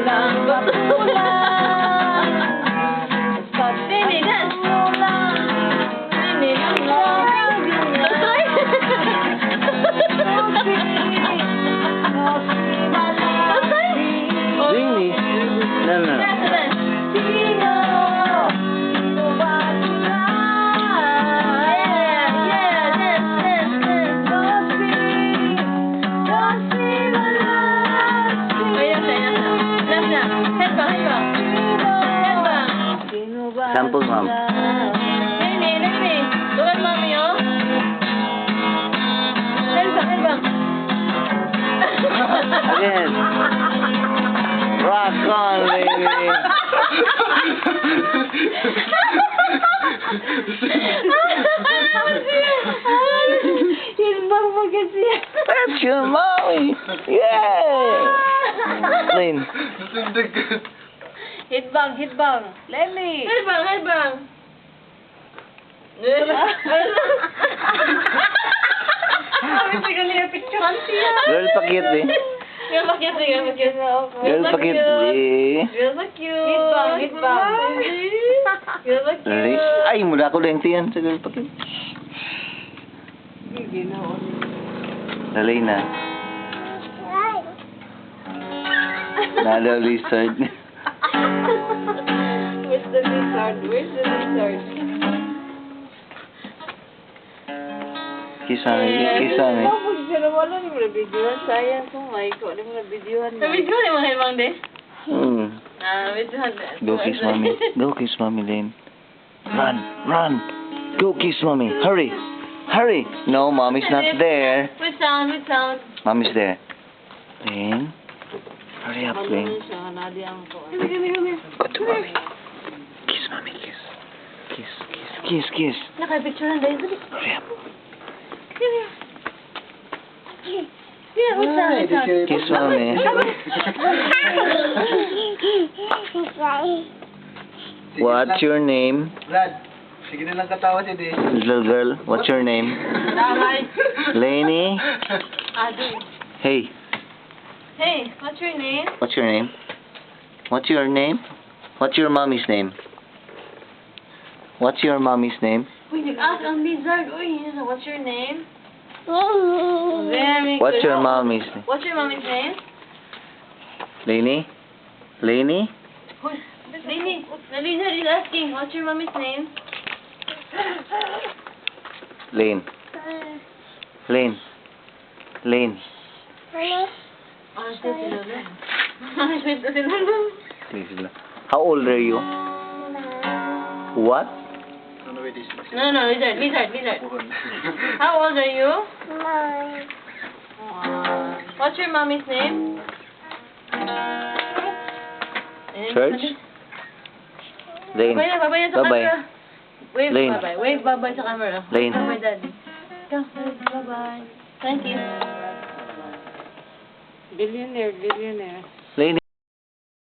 lang, gusto lang. Nini, dance. Nini, yung Really? No, no. Sample, ma'am. Nini. Look at mommy, oh. Headbang. Again. Rock on, baby. Headbang mo kasi. That's your mommy. Yeah. Lane. Headbang. Lenny. Headbang. Girl, pakit eh. Girl, pakit. Girl, pakit eh. Girl, pakit. Headbang. Girl, pakit. Alis. Ay, mula ko lang tiyan sa girl, pakit. Dalay na. Nalo lizard. Where's the lizard? Kiss me. Wala ni mo na videohan. Sayang kung may ko. Wala mo na videohan. Na-videohan yung mga ibang de? Na-videohan. Go kiss mommy. Go kiss mommy, Lane. Run. Go kiss mommy. Hurry. No, mommy's not there. With sound. Mommy's there. Lane. Hurry up, Lane. Go to mommy. Kiss mommy, kiss. Nakapicturean dahil. Hurry up. Kiss mommy. What's your name? Brad, sige na lang katawa si Dee. Little girl, what's your name? Lainey? Hey, Hey, what's your name? what's your name? What's your name? What's your mommy's name? What's your mommy's name? Uy, nag-ask ang lizard. Uy, what's your name? Very What's good. your mommy's name? What's your mommy's name? Lainey? Lainey? Uy, Lini, the lizard is asking, what's your mommy's name? Lane. How old are you? What? No, lizard. How old are you? What's your mommy's name? Church? Lane. Bye-bye sa Bye-bye. camera. Wave Lane. bye-bye. Wave bye-bye sa camera. Lane. Bye-bye, Daddy. Go, bye-bye. Thank you. Lane.